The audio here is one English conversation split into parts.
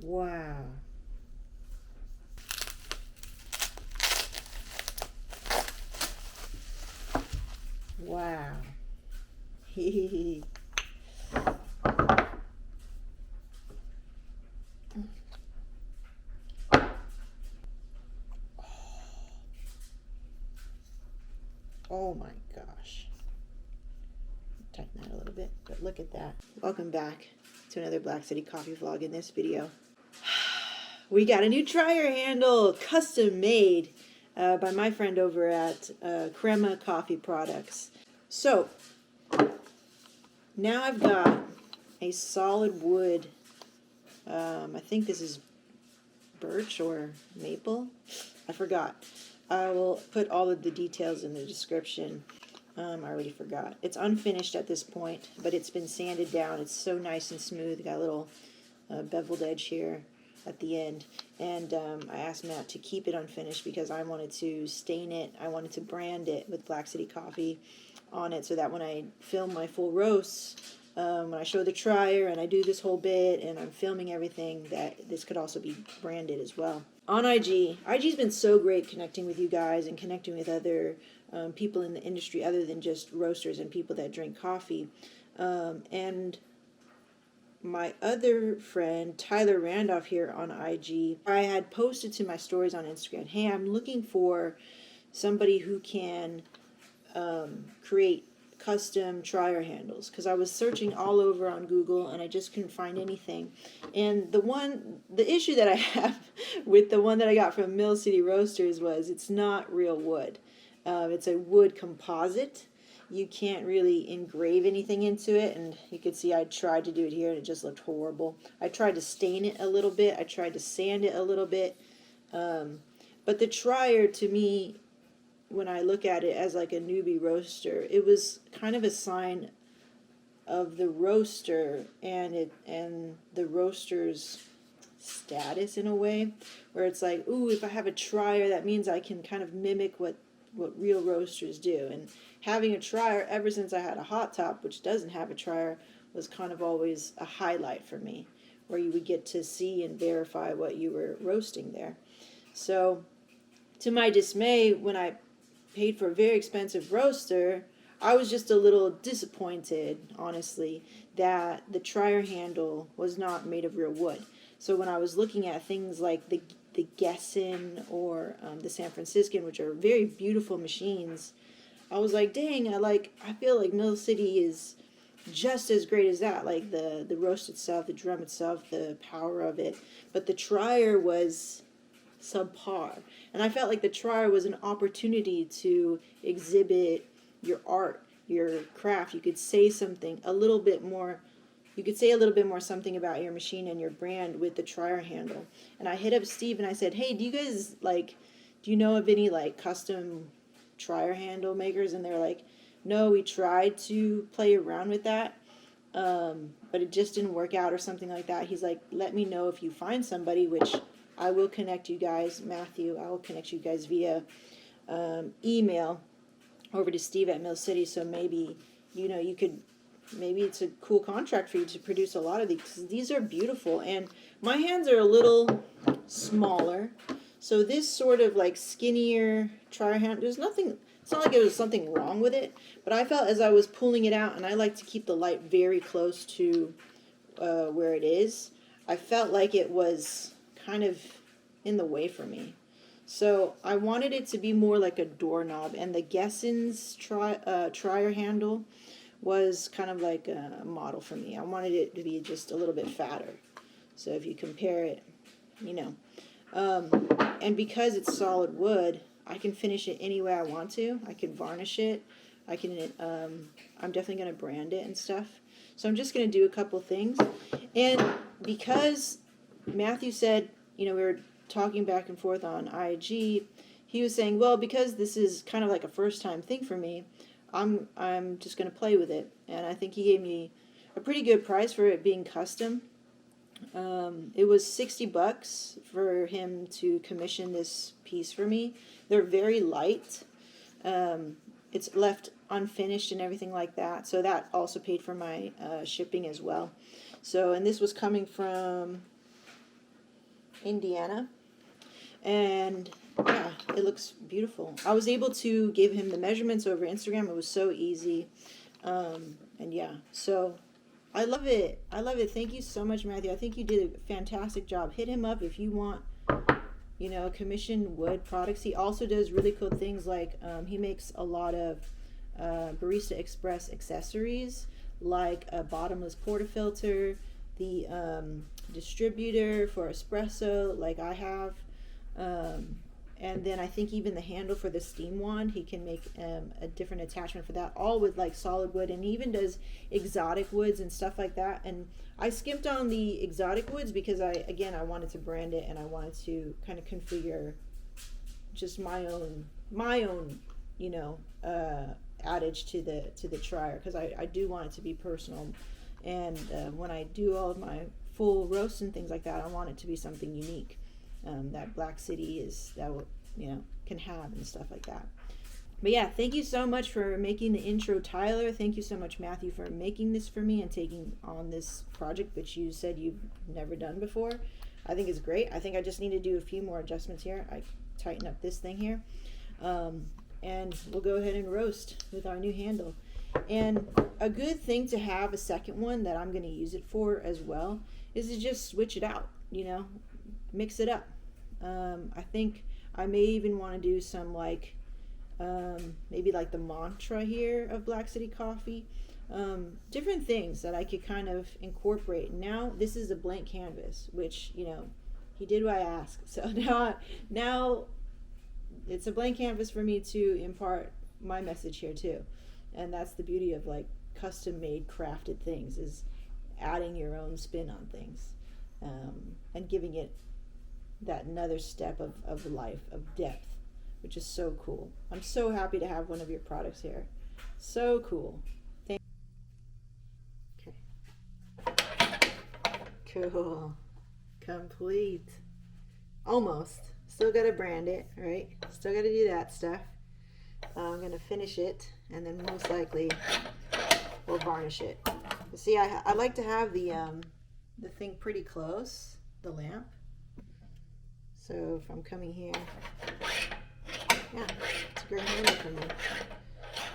Wow. Wow. Oh my gosh. Tighten that a little bit, but look at that. Welcome back to another Black City Coffee vlog. In this video, we got a new dryer handle, custom made by my friend over at Crema Coffee Products. So now I've got a solid wood, I think this is birch or maple, I forgot. I will put all of the details in the description. I already forgot. It's unfinished at this point, but it's been sanded down. It's so nice and smooth. Got a little beveled edge here at the end. And I asked Matt to keep it unfinished because I wanted to stain it. I wanted to brand it with Black City Coffee on it so that when I film my full roasts, when I show the dryer and I do this whole bit and I'm filming everything, that this could also be branded as well. On IG's been so great connecting with you guys and connecting with other people in the industry other than just roasters and people that drink coffee. And my other friend, Tyler Randolf here on IG, I had posted to my stories on Instagram, hey, I'm looking for somebody who can create custom dryer handles, because I was searching all over on Google and I just couldn't find anything. And the issue that I have with the one that I got from Mill City Roasters was it's not real wood. It's a wood composite. You can't really engrave anything into it, and you can see I tried to do it here and it just looked horrible. I tried to stain it a little bit. I tried to sand it a little bit. But the dryer, to me, when I look at it as like a newbie roaster, it was kind of a sign of the roaster and the roaster's status in a way, where it's like, ooh, if I have a dryer, that means I can kind of mimic what real roasters do. And having a dryer, ever since I had a hot top, which doesn't have a dryer, was kind of always a highlight for me, where you would get to see and verify what you were roasting there. So to my dismay, when I paid for a very expensive roaster, I was just a little disappointed, honestly, that the dryer handle was not made of real wood. So when I was looking at things like the Gesson or the San Franciscan, which are very beautiful machines, I was like, dang, I feel like Mill City is just as great as that, like the roast itself, the drum itself, the power of it, but the dryer was subpar. And I felt like the dryer was an opportunity to exhibit your art, your craft. You could say something a little bit more. You could say a little bit more something about your machine and your brand with the dryer handle. And I hit up Steve and I said, hey, do you know of any like custom dryer handle makers? And they're like, no, we tried to play around with that, but it just didn't work out or something like that. He's like, let me know if you find somebody, which I will connect you guys, Matthew, I will connect you guys via email over to Steve at Mill City, so maybe, maybe it's a cool contract for you to produce a lot of these, because these are beautiful, and my hands are a little smaller, so this sort of like skinnier dryer hand, it's not like there was something wrong with it, but I felt as I was pulling it out, and I like to keep the light very close to where it is, I felt like it was kind of in the way for me. So I wanted it to be more like a doorknob, and the Gesson's dryer handle was kind of like a model for me. I wanted it to be just a little bit fatter. So if you compare it, and because it's solid wood, I can finish it any way I want to. I can varnish it. I can, I'm definitely going to brand it and stuff. So I'm just going to do a couple things. And because Matthew said, we were talking back and forth on IG, he was saying, well, because this is kind of like a first time thing for me, I'm just going to play with it. And I think he gave me a pretty good price for it being custom. It was $60 for him to commission this piece for me. They're very light. It's left unfinished and everything like that, so that also paid for my shipping as well. So, and this was coming from Indiana. And yeah, it looks beautiful. I was able to give him the measurements over Instagram. It was so easy. And yeah, so I love it. I love it. Thank you so much, Matthew. I think you did a fantastic job. Hit him up if you want, you know, commissioned wood products. He also does really cool things like he makes a lot of Barista Express accessories, like a bottomless portafilter, the distributor for espresso, like I have. And then I think even the handle for the steam wand, he can make a different attachment for that, all with like solid wood, and he even does exotic woods and stuff like that. And I skimped on the exotic woods because I wanted to brand it, and I wanted to kind of configure just my own, you know, adage to the trier, because I do want it to be personal. And when I do all of my full roasts and things like that, I want it to be something unique. That Black City can have and stuff like that. But yeah, thank you so much for making the intro, Tyler. Thank you so much, Matthew, for making this for me and taking on this project, which you said you've never done before. I think it's great. I think I just need to do a few more adjustments here. I tighten up this thing here. And we'll go ahead and roast with our new handle. And a good thing to have a second one that I'm going to use it for as well is to just switch it out, you know, mix it up. I think I may even want to do some like maybe like the mantra here of Black City Coffee, different things that I could kind of incorporate. Now this is a blank canvas, which, you know, he did what I asked. So now it's a blank canvas for me to impart my message here too. And that's the beauty of like custom made crafted things, is adding your own spin on things, and giving it that another step of life, of depth, which is so cool. I'm so happy to have one of your products here. So cool. Thank you. Okay. Cool. Complete. Almost. Still got to brand it, right? Still got to do that stuff. I'm going to finish it, and then most likely we'll varnish it. But see, I like to have the thing pretty close, the lamp. So if I'm coming here, yeah, it's a great handle for me.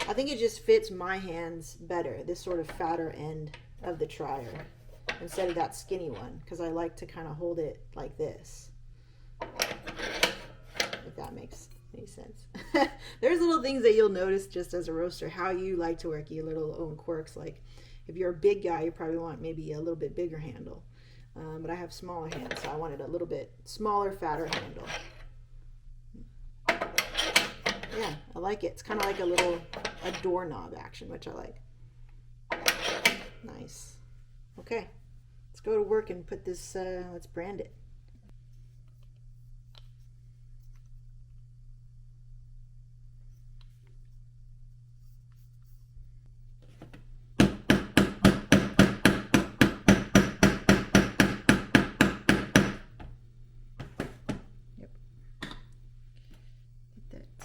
I think it just fits my hands better, this sort of fatter end of the trier, instead of that skinny one, because I like to kind of hold it like this, if that makes any sense. There's little things that you'll notice just as a roaster, how you like to work, your little own quirks. Like if you're a big guy, you probably want maybe a little bit bigger handle. But I have smaller hands, so I wanted a little bit smaller, fatter handle. Yeah, I like it. It's kind of like a doorknob action, which I like. Nice. Okay, let's go to work and put this, let's brand it.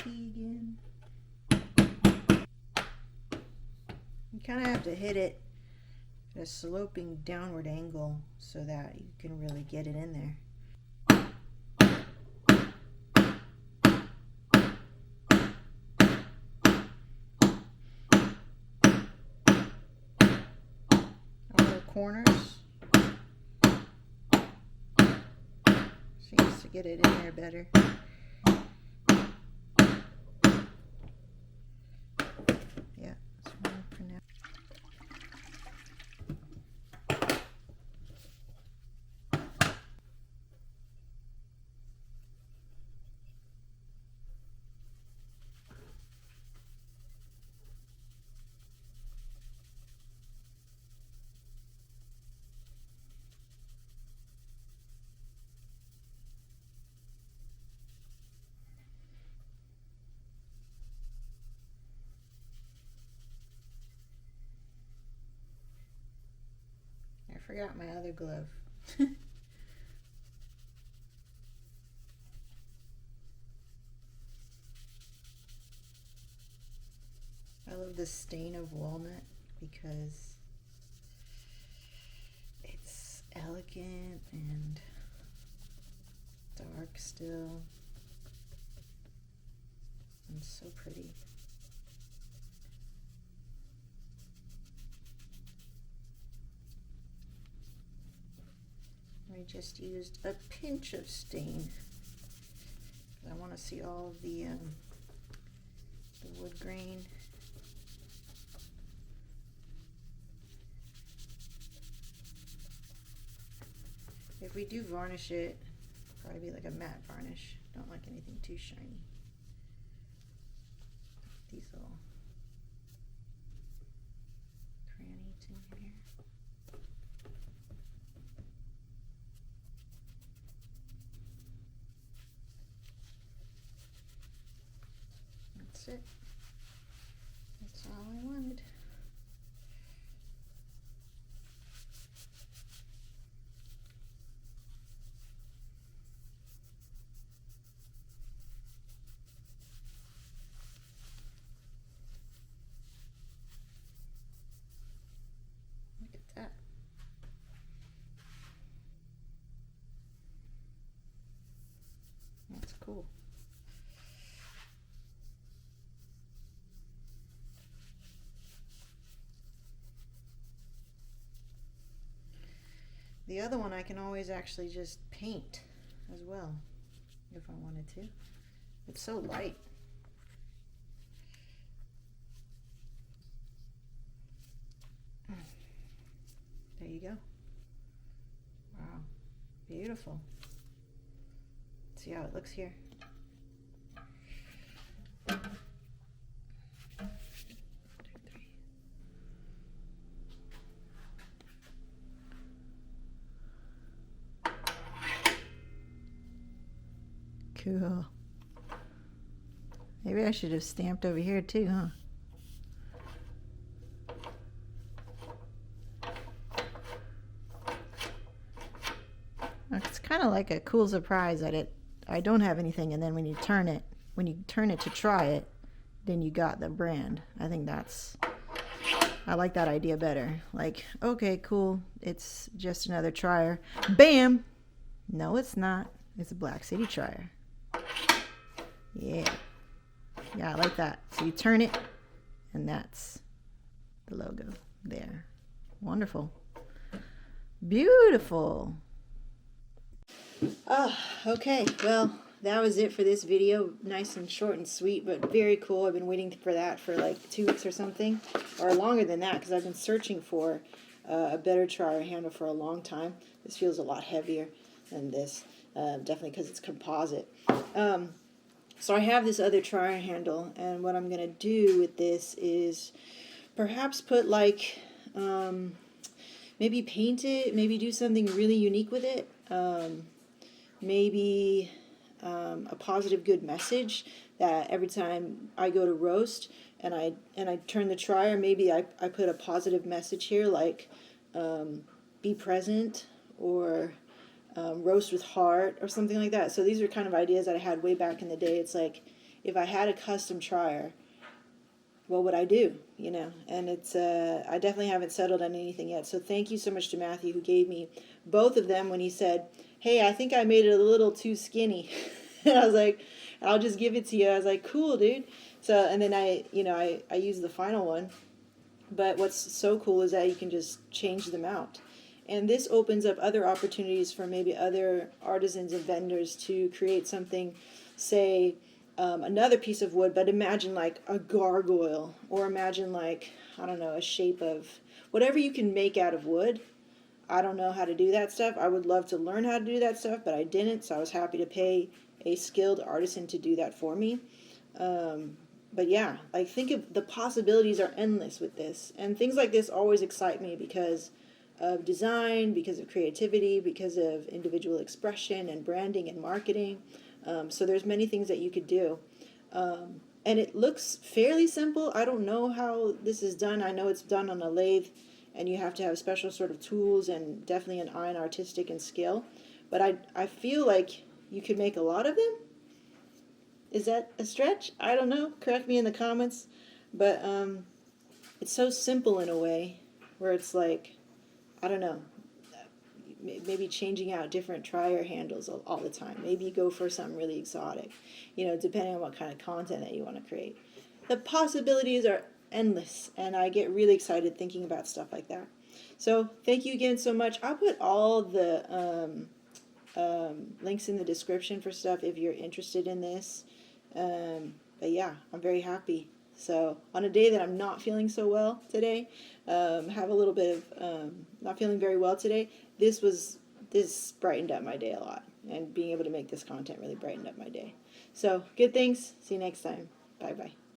Again. You kind of have to hit it at a sloping downward angle so that you can really get it in there. All the corners. Seems to get it in there better. I forgot my other glove. I love the stain of walnut because it's elegant and still. And so pretty. I just used a pinch of stain. I want to see all of the wood grain. If we do varnish it, probably be like a matte varnish. Don't like anything too shiny. These little crannies in here. That's it. That's all I wanted. Look at that. That's cool. The other one I can always actually just paint as well if I wanted to. It's so light. There you go. Wow, beautiful. Let's see how it looks here. Cool. Maybe I should have stamped over here too, huh? It's kind of like a cool surprise that I don't have anything, and then when you turn it to try it, then you got the brand. I think I like that idea better. Like, okay, cool. It's just another trier. Bam! No, it's not. It's a Black City trier. Yeah. Yeah, I like that. So you turn it, and that's the logo there. Wonderful. Beautiful. Okay. Well, that was it for this video. Nice and short and sweet, but very cool. I've been waiting for that for like 2 weeks or something, or longer than that, because I've been searching for a better trier handle for a long time. This feels a lot heavier than this, definitely because it's composite. So I have this other trier handle, and what I'm going to do with this is perhaps put like, maybe paint it, maybe do something really unique with it, maybe a positive good message that every time I go to roast and I turn the trier, maybe I put a positive message here like be present, or roast with heart, or something like that. So these are kind of ideas that I had way back in the day. It's like, if I had a custom trier, what would I do? You know, and it's I definitely haven't settled on anything yet. So thank you so much to Matthew, who gave me both of them when he said, hey, I think I made it a little too skinny. And I was like, I'll just give it to you. I was like, cool, dude. So, and then I used the final one. But what's so cool is that you can just change them out. And this opens up other opportunities for maybe other artisans and vendors to create something, say, another piece of wood, but imagine like a gargoyle, or imagine like, I don't know, a shape of whatever you can make out of wood. I don't know how to do that stuff. I would love to learn how to do that stuff, but I didn't, so I was happy to pay a skilled artisan to do that for me. But yeah, like, think of the possibilities are endless with this. And things like this always excite me because of design, because of creativity, because of individual expression and branding and marketing. So there's many things that you could do. And it looks fairly simple. I don't know how this is done. I know it's done on a lathe, and you have to have special sort of tools and definitely an eye on artistic and skill. But I feel like you could make a lot of them. Is that a stretch? I don't know. Correct me in the comments. But it's so simple in a way where it's like, I don't know. maybe changing out different dryer handles all the time. Maybe go for something really exotic, depending on what kind of content that you want to create. The possibilities are endless, and I get really excited thinking about stuff like that. So thank you again so much. I'll put all the links in the description for stuff if you're interested in this. But yeah, I'm very happy. So on a day that I'm not feeling so well today, have a little bit of not feeling very well today, this brightened up my day a lot, and being able to make this content really brightened up my day. So good things. See you next time. Bye bye.